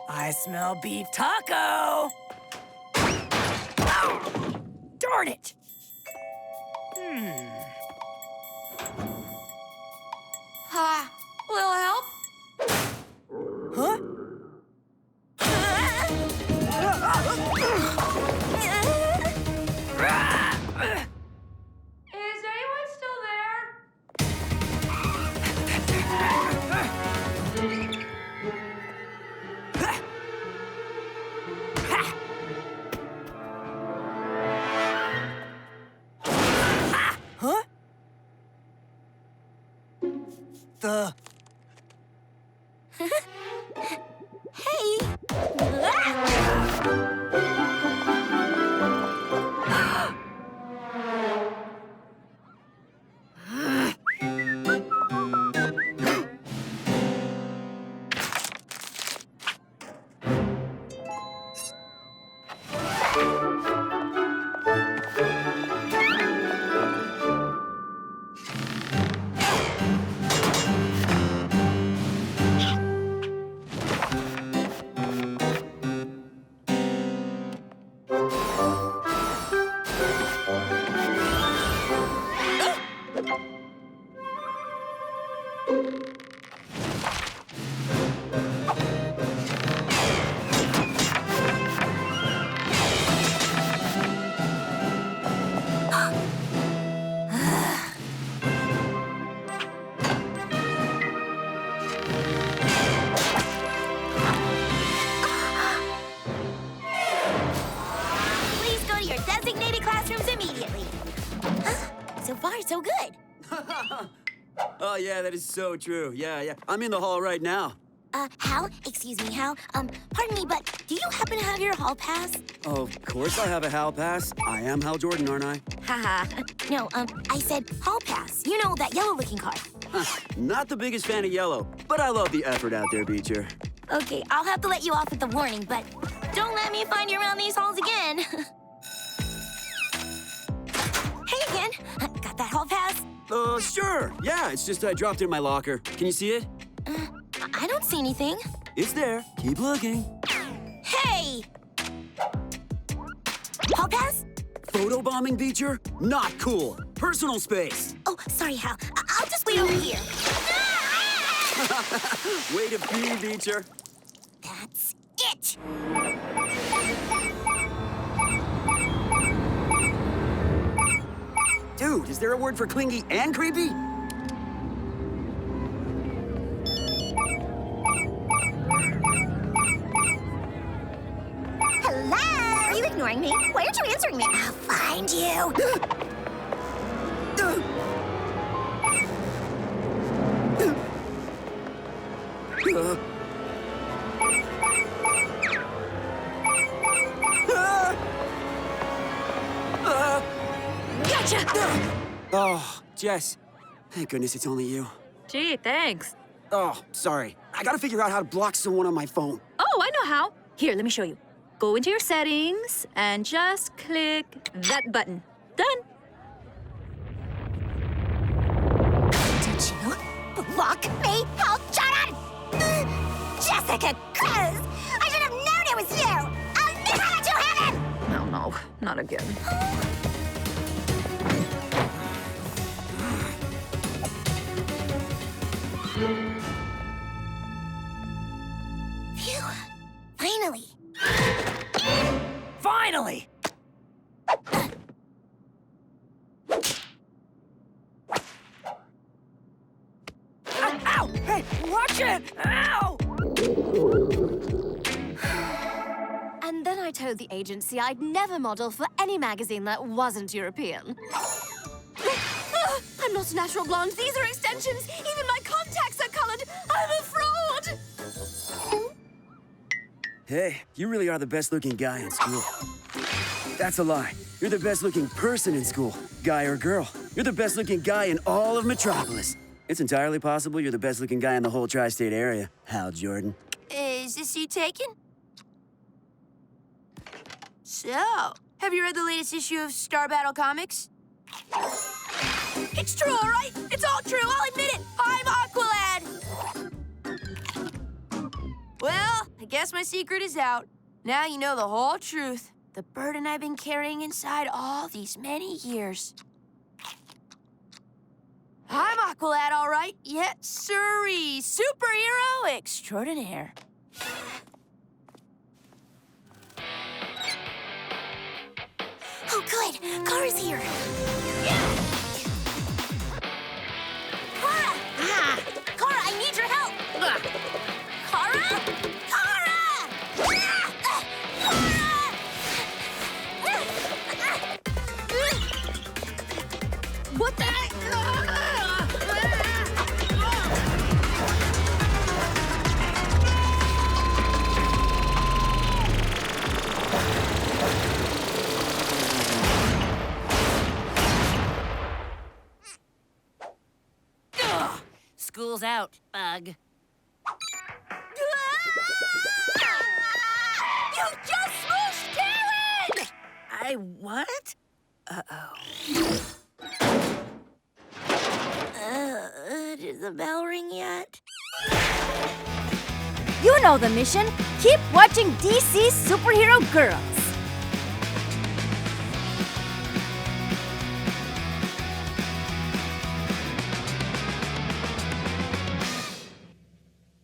I smell beef taco! Oh, darn it! Little help? Huh? Is anyone still there? Huh? The... Hey! Please go to your designated classrooms immediately. So far, so good. Oh, yeah, that is so true. Yeah. I'm in the hall right now. Hal? Excuse me, Hal. Pardon me, but do you happen to have your hall pass? Oh, of course I have a Hal pass. I am Hal Jordan, aren't I? Haha. No, I said hall pass. You know, that yellow-looking card. Not the biggest fan of yellow, but I love the effort out there, Beecher. Okay, I'll have to let you off with the warning, but don't let me find you around these halls again. Hey again. Got that hall pass? Sure. Yeah, it's just I dropped it in my locker. Can you see it? I don't see anything. It's there. Keep looking. Hey! Hall pass? Photobombing, Beecher? Not cool. Personal space. Oh, sorry, Hal. I'll just wait over here. Way to be, Beecher. That's it! Dude, is there a word for clingy and creepy? Hello? Are you ignoring me? Why aren't you answering me? I'll find you. Gotcha! Oh, Jess. Thank goodness it's only you. Gee, thanks. Oh, sorry. I gotta figure out how to block someone on my phone. Oh, I know how. Here, let me show you. Go into your settings and just click that button. Done. Did you block me, Hal Jordan? Jessica Cruz! I should have known it was you! I'll never let you have him! No, not again. Phew. Finally. Finally! Ow! Hey, watch it! Ow! And then I told the agency I'd never model for any magazine that wasn't European. I'm not a natural blonde. These are extensions. Even my contacts are colored. I'm a fraud. Hey, you really are the best-looking guy in school. That's a lie. You're the best-looking person in school, guy or girl. You're the best-looking guy in all of Metropolis. It's entirely possible you're the best-looking guy in the whole tri-state area, Hal Jordan. Is this seat taken? So, have you read the latest issue of Star Battle Comics? It's true, all right? It's all true, I'll admit it! I'm Aqualad! Well, I guess my secret is out. Now you know the whole truth. The burden I've been carrying inside all these many years. I'm Aqualad, all right. Yes, sirree. Superhero extraordinaire. Oh, good. Kara's here. Kara! Kara, I need your help. Kara? Kara! What the heck? School's out, bug. You just smooshed Karen! I what? Uh-oh. Did the bell ring yet? You know the mission. Keep watching DC Superhero Girls.